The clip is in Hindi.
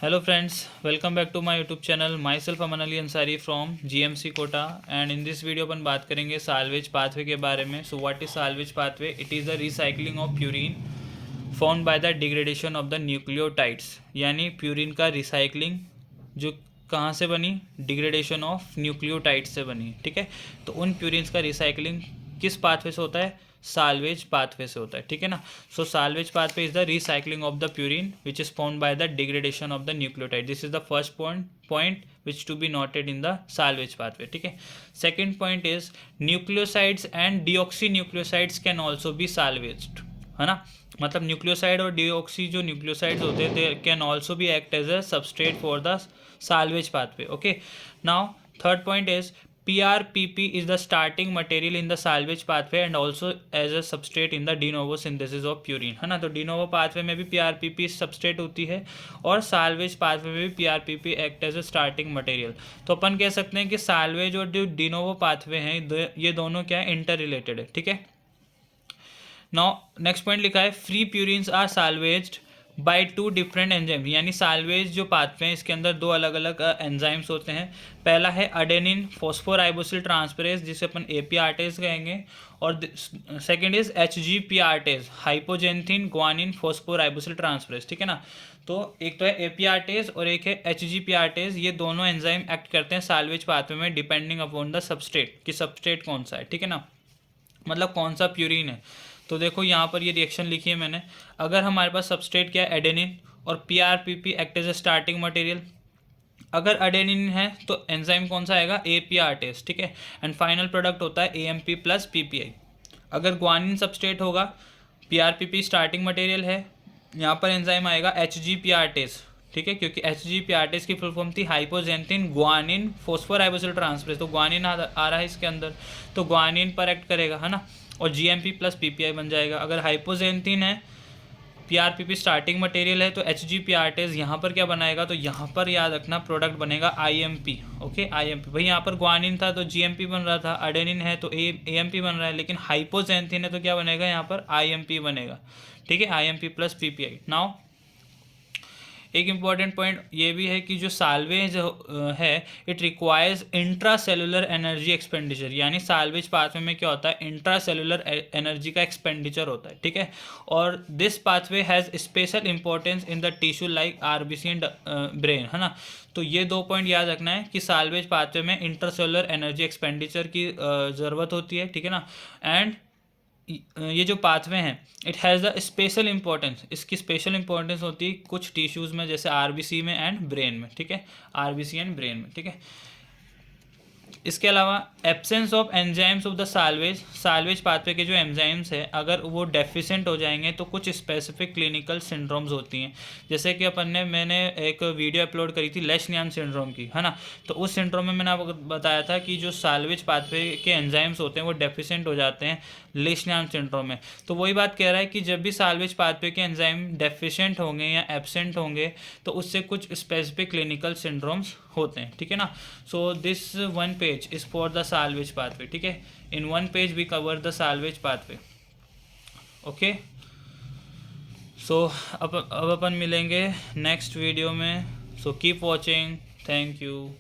Hello friends, welcome back to my YouTube channel. Myself Aman Ali Ansari from GMC Kota and in this video अपन बात करेंगे salvage pathway के बारे में. So what is salvage pathway? It is the recycling of purine found by the degradation of the nucleotides. यानी प्यूरिन का रिसाइकलिंग जो कहाँ से बनी, डिग्रेडेशन ऑफ न्यूक्लियोटाइड्स से बनी. ठीक है, तो उन प्यूरिन्स का रिसाइकलिंग किस पाथवे से होता है? साल्वेज पाथवे से होता है. ठीक है ना. So salvage pathway is the recycling of the purine which is found by the degradation of the nucleotide. This is the first point which to be noted in the salvage pathway. ठीक है. Second point is nucleosides and deoxynucleosides can also be salvaged. है ना, मतलब न्यूक्लियोसाइड और डीऑक्सी जो न्यूक्लियोसाइड्स होते हैं they can also be act as a substrate for the salvage pathway. Okay, now third point is PRPP is the starting material in the salvage pathway and also as a substrate in the de novo synthesis of purine. है ना, तो de novo pathway में भी PRPP substrate होती है और salvage pathway में भी PRPP act as a starting material. तो अपन कह सकते हैं कि salvage और जो de novo pathway हैं ये दोनों क्या है, इंटर रिलेटेड है. ठीक है. नाउ नेक्स्ट पॉइंट लिखा है free purines are salvaged by two different enzyme. यानी साल्वेज जो पाथवे हैं इसके अंदर दो अलग अलग एंजाइम्स होते हैं. पहला है अडेनिन फॉस्फोराइबोसिल ट्रांसफरेज जिसे अपन APRTase कहेंगे, और second is HGPRTase hypoxanthine guanine phosphoribosyl transferase. ठीक है ना. तो एक तो है APRTase और एक है HGPRTase. ये दोनों एंजाइम एक्ट करते हैं साल्वेज पाथवे में डिपेंडिंग अपॉन द सबस्ट्रेट कि सबस्ट्रेट कौन सा है. ठीक है ना, मतलब कौन सा प्यूरिन है. तो देखो यहाँ पर ये रिएक्शन लिखी है मैंने. अगर हमारे पास सबस्ट्रेट क्या है, एडेनिन, और PRPP act as a starting material. अगर एडेनिन है तो एंजाइम कौन सा आएगा, APRTase. ठीक है, एंड फाइनल प्रोडक्ट होता है AMP प्लस PPI. अगर ग्वानिन सबस्ट्रेट होगा, PRPP स्टार्टिंग मटेरियल है, यहाँ पर एंजाइम आएगा HGPRTase. ठीक है, क्योंकि HGPRTase की फुल फॉर्म थी हाइपोजेंथिन ग्वानिन फॉस्फोराइबोसिल ट्रांसफरेज. तो ग्वानिन आ रहा है इसके अंदर, तो ग्वानिन पर एक्ट करेगा. है ना, और GMP प्लस PPI बन जाएगा. अगर हाइपोजेंथिन है, PRPP स्टार्टिंग मटेरियल है, तो HGPRTase यहाँ पर क्या बनाएगा, तो यहाँ पर याद रखना प्रोडक्ट बनेगा IMP. Okay, IMP. भाई यहाँ पर ग्वानिन था तो GMP बन रहा था, अडेनिन है तो AMP बन रहा है, लेकिन हाइपोजेंथिन है तो क्या बनेगा, यहाँ पर IMP बनेगा. ठीक है, IMP प्लस PPI. नाउ एक इम्पॉर्टेंट पॉइंट ये भी है कि जो साल्वेज है it requires intra cellular energy expenditure. यानी साल्वेज पाथवे में क्या होता है, इंट्रा सेलुलर एनर्जी का एक्सपेंडिचर होता है. ठीक है, और this pathway has special importance in the tissue like RBC and brain. है ना, तो ये दो पॉइंट याद रखना है कि साल्वेज पाथवे में इंट्रासेलुलर एनर्जी एक्सपेंडिचर की ज़रूरत होती है. ठीक है ना, एंड ये जो पाथवे हैं it has the special importance. इसकी स्पेशल इंपॉर्टेंस होती है कुछ टिश्यूज़ में, जैसे RBC में एंड ब्रेन में. ठीक है, RBC एंड ब्रेन में. ठीक है, इसके अलावा absence of enzymes of the salvage pathway के जो एंजाइम्स है अगर वो डेफिशिएंट हो जाएंगे तो कुछ स्पेसिफिक क्लिनिकल सिंड्रोम्स होती हैं. जैसे कि मैंने एक वीडियो अपलोड करी थी लेशनियान सिंड्रोम की. है ना, तो उस सिंड्रोम में मैंने आपको बताया था कि जो साल्वेज पाथवे के एंजाइम्स होते हैं वो डेफिशिएंट हो जाते हैं लेशनियान सिंड्रोम में. तो वही बात कह रहा है कि जब भी साल्वेज पाथवे के एंजाइम डेफिशिएंट होंगे या एब्सेंट होंगे तो उससे कुछ स्पेसिफिक क्लिनिकल सिंड्रोम्स होते हैं. ठीक है ना. So this one page is for the salvage pathway. ठीक है, in one page we cover the salvage pathway. Okay, so अब अपन मिलेंगे नेक्स्ट वीडियो में. So keep watching. Thank you.